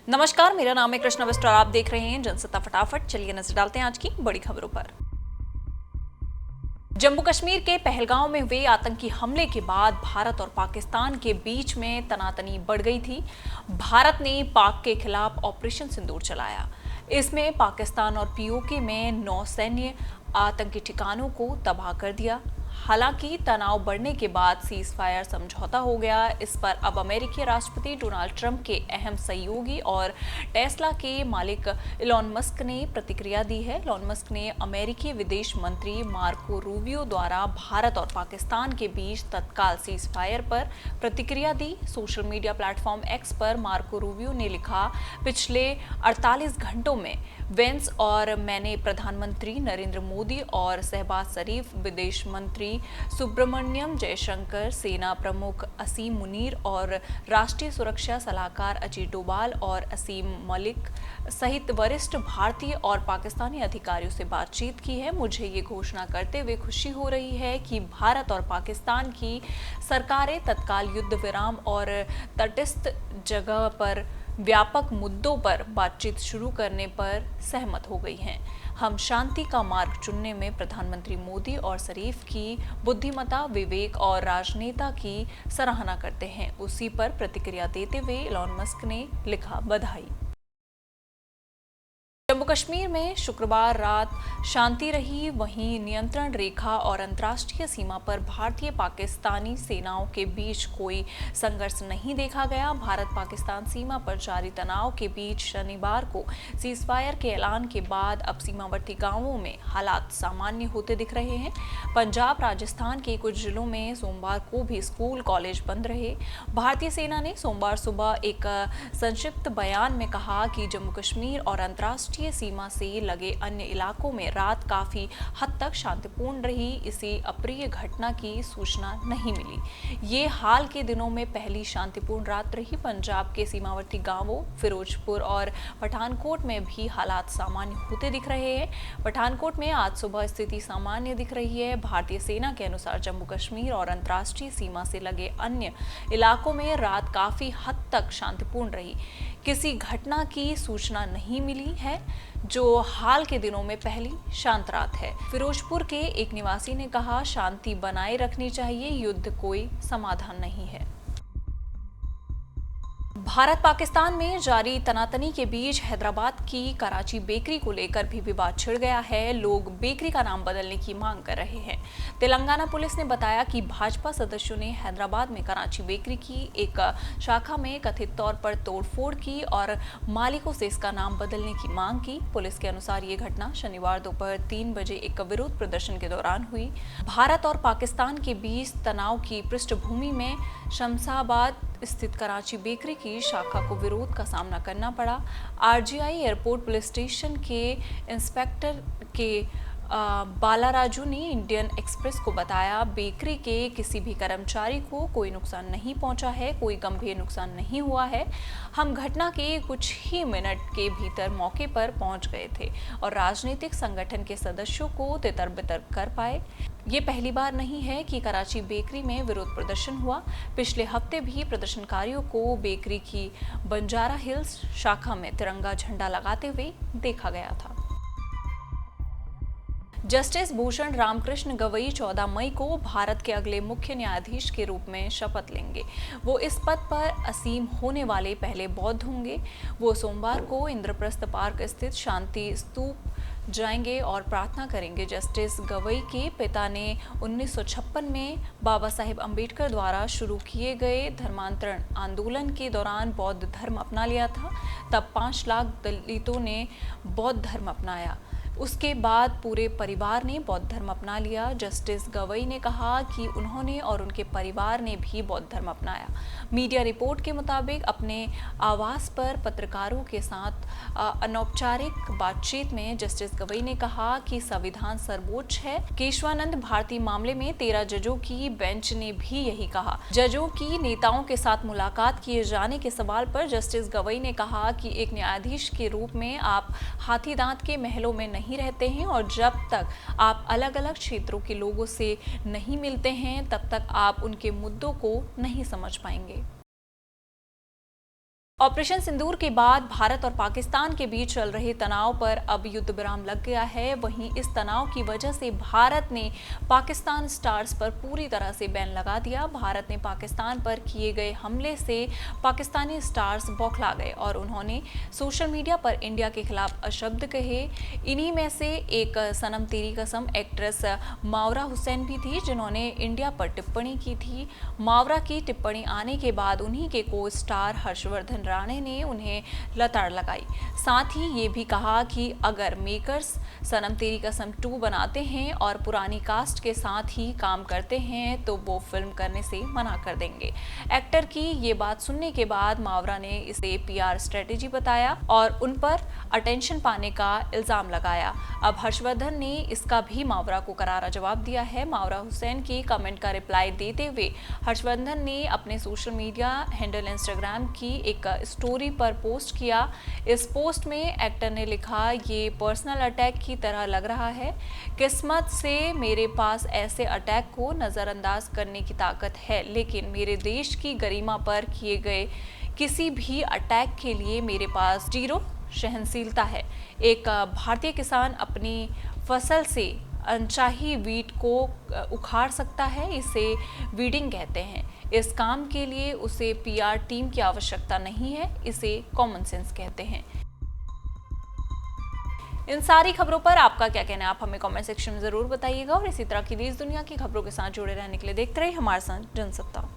नमस्कार, मेरा नाम है कृष्णा विस्टार। आप देख रहे हैं जनसत्ता फटाफट। चलिए नजर डालते हैं आज की बड़ी खबरों पर। जम्मू कश्मीर के पहलगांव में हुए आतंकी हमले के बाद भारत और पाकिस्तान के बीच में तनातनी बढ़ गई थी। भारत ने पाक के खिलाफ ऑपरेशन सिंदूर चलाया। इसमें पाकिस्तान और पीओके में 9 सैन्य आतंकी ठिकानों को तबाह कर दिया। हालांकि तनाव बढ़ने के बाद सीज फायर समझौता हो गया। इस पर अब अमेरिकी राष्ट्रपति डोनाल्ड ट्रंप के अहम सहयोगी और टेस्ला के मालिक इलॉन मस्क ने प्रतिक्रिया दी है। इलॉन मस्क ने अमेरिकी विदेश मंत्री मार्को रूबियो द्वारा भारत और पाकिस्तान के बीच तत्काल सीज फायर पर प्रतिक्रिया दी। सोशल मीडिया प्लेटफॉर्म एक्स पर मार्को रूबियो ने लिखा, पिछले 48 घंटों में वेंस और मैंने प्रधानमंत्री नरेंद्र मोदी और शहबाज शरीफ, विदेश मंत्री सुब्रमण्यम जयशंकर, सेना प्रमुख असीम मुनीर और राष्ट्रीय सुरक्षा सलाहकार अजीत डोभाल और असीम मलिक सहित वरिष्ठ भारतीय और पाकिस्तानी अधिकारियों से बातचीत की है। मुझे ये घोषणा करते हुए खुशी हो रही है कि भारत और पाकिस्तान की सरकारें तत्काल युद्ध विराम और तटस्थ जगह पर व्यापक मुद्दों पर बातचीत शुरू करने पर सहमत हो गई हैं। हम शांति का मार्ग चुनने में प्रधानमंत्री मोदी और शरीफ की बुद्धिमत्ता, विवेक और राजनेता की सराहना करते हैं। उसी पर प्रतिक्रिया देते हुए इलॉन मस्क ने लिखा, बधाई। जम्मू कश्मीर में शुक्रवार रात शांति रही। वहीं नियंत्रण रेखा और अंतर्राष्ट्रीय सीमा पर भारतीय पाकिस्तानी सेनाओं के बीच कोई संघर्ष नहीं देखा गया। भारत पाकिस्तान सीमा पर जारी तनाव के बीच शनिवार को सीजफायर के ऐलान के बाद अब सीमावर्ती गांवों में हालात सामान्य होते दिख रहे हैं। पंजाब, राजस्थान के कुछ जिलों में सोमवार को भी स्कूल, कॉलेज बंद रहे। भारतीय सेना ने सोमवार सुबह एक संक्षिप्त बयान में कहा कि जम्मू कश्मीर और अंतर्राष्ट्रीय सीमा से लगे अन्य इलाकों में रात काफी हद तक शांतिपूर्ण रही। इसी अप्रिय घटना की सूचना नहीं मिली। ये हाल के दिनों में पहली शांतिपूर्ण रात रही। पंजाब के सीमावर्ती गांवों फिरोजपुर और पठानकोट में भी हालात सामान्य होते दिख रहे हैं। पठानकोट में आज सुबह स्थिति सामान्य दिख रही है। भारतीय सेना के अनुसार जम्मू कश्मीर और अंतर्राष्ट्रीय सीमा से लगे अन्य इलाकों में रात काफी हद तक शांतिपूर्ण रही। किसी घटना की सूचना नहीं मिली है, जो हाल के दिनों में पहली शांत रात है। फिरोजपुर के एक निवासी ने कहा, शांति बनाए रखनी चाहिए, युद्ध कोई समाधान नहीं है। भारत पाकिस्तान में जारी तनातनी के बीच हैदराबाद की कराची बेकरी को लेकर भी विवाद छिड़ गया है। लोग बेकरी का नाम बदलने की मांग कर रहे हैं। तेलंगाना पुलिस ने बताया कि भाजपा सदस्यों ने हैदराबाद में कराची बेकरी की एक शाखा में कथित तौर पर तोड़फोड़ की और मालिकों से इसका नाम बदलने की मांग की। पुलिस के अनुसार ये घटना शनिवार दोपहर 3 बजे एक विरोध प्रदर्शन के दौरान हुई। भारत और पाकिस्तान के बीच तनाव की पृष्ठभूमि में शमशाबाद स्थित कराची बेकरी की शाखा को विरोध का सामना करना पड़ा। आरजीआई एयरपोर्ट पुलिस स्टेशन के इंस्पेक्टर के बालाराजू ने इंडियन एक्सप्रेस को बताया, बेकरी के किसी भी कर्मचारी को कोई नुकसान नहीं पहुंचा है, कोई गंभीर नुकसान नहीं हुआ है। हम घटना के कुछ ही मिनट के भीतर मौके पर पहुंच गए थे और राजनीतिक संगठन के सदस्यों को तितर-बितर कर पाए। ये पहली बार नहीं है कि कराची बेकरी में विरोध प्रदर्शन हुआ। पिछले हफ्ते भी प्रदर्शनकारियों को बेकरी की बंजारा हिल्स शाखा में तिरंगा झंडा लगाते हुए देखा गया था। जस्टिस भूषण रामकृष्ण गवई 14 मई को भारत के अगले मुख्य न्यायाधीश के रूप में शपथ लेंगे। वो इस पद पर असीम होने वाले पहले बौद्ध होंगे। वो सोमवार को इंद्रप्रस्थ पार्क स्थित शांति स्तूप जाएंगे और प्रार्थना करेंगे। जस्टिस गवई के पिता ने 1956 में बाबा साहेब अम्बेडकर द्वारा शुरू किए गए धर्मांतरण आंदोलन के दौरान बौद्ध धर्म अपना लिया था। तब 5 लाख दलितों ने बौद्ध धर्म अपनाया। उसके बाद पूरे परिवार ने बौद्ध धर्म अपना लिया। जस्टिस गवई ने कहा कि उन्होंने और उनके परिवार ने भी बौद्ध धर्म अपनाया। मीडिया रिपोर्ट के मुताबिक अपने आवास पर पत्रकारों के साथ अनौपचारिक बातचीत में जस्टिस गवई ने कहा कि संविधान सर्वोच्च है। केशवानंद भारती मामले में 13 जजों की बेंच ने भी यही कहा। जजों की नेताओं के साथ मुलाकात किए जाने के सवाल पर जस्टिस गवई ने कहा कि एक न्यायाधीश के रूप में आप हाथी दांत के महलों में नहीं रहते हैं और जब तक आप अलग अलग क्षेत्रों के लोगों से नहीं मिलते हैं तब तक आप उनके मुद्दों को नहीं समझ पाएंगे। ऑपरेशन सिंदूर के बाद भारत और पाकिस्तान के बीच चल रहे तनाव पर अब युद्ध विराम लग गया है। वहीं इस तनाव की वजह से भारत ने पाकिस्तान स्टार्स पर पूरी तरह से बैन लगा दिया। भारत ने पाकिस्तान पर किए गए हमले से पाकिस्तानी स्टार्स बौखला गए और उन्होंने सोशल मीडिया पर इंडिया के खिलाफ अशब्द कहे। इन्हीं में से एक सनम तेरी कसम एक्ट्रेस मावरा हुसैन भी थी, जिन्होंने इंडिया पर टिप्पणी की थी। मावरा की टिप्पणी आने के बाद उन्हीं के को स्टार हर्षवर्धन राणे ने उन्हें लताड़ लगाई। साथ ही ये भी कहा कि अगर मेकर्स सनम तेरी कसम 2 बनाते हैं और पुरानी कास्ट के साथ ही काम करते हैं तो वो फिल्म करने से मना कर देंगे। एक्टर की ये बात सुनने के बाद मावरा ने इसे पीआर स्ट्रेटेजी बताया और उन पर अटेंशन पाने का इल्जाम लगाया। अब हर्षवर्धन ने इसका भी मावरा को करारा जवाब दिया है। मावरा हुसैन की कमेंट का रिप्लाई देते हुए हर्षवर्धन ने अपने सोशल मीडिया हैंडल इंस्टाग्राम की एक स्टोरी पर पोस्ट किया। इस पोस्ट में एक्टर ने लिखा, ये पर्सनल अटैक की तरह लग रहा है। किस्मत से मेरे पास ऐसे अटैक को नज़रअंदाज करने की ताकत है, लेकिन मेरे देश की गरिमा पर किए गए किसी भी अटैक के लिए मेरे पास 0 सहनशीलता है। एक भारतीय किसान अपनी फसल से अनचाही वीट को उखाड़ सकता है, इसे वीडिंग कहते हैं। इस काम के लिए उसे पीआर टीम की आवश्यकता नहीं है, इसे कॉमन सेंस कहते हैं। इन सारी खबरों पर आपका क्या कहना है, आप हमें कमेंट सेक्शन में जरूर बताइएगा और इसी तरह की देश दुनिया की खबरों के साथ जुड़े रहने के लिए देखते रहिए हमारे साथ जनसत्ता।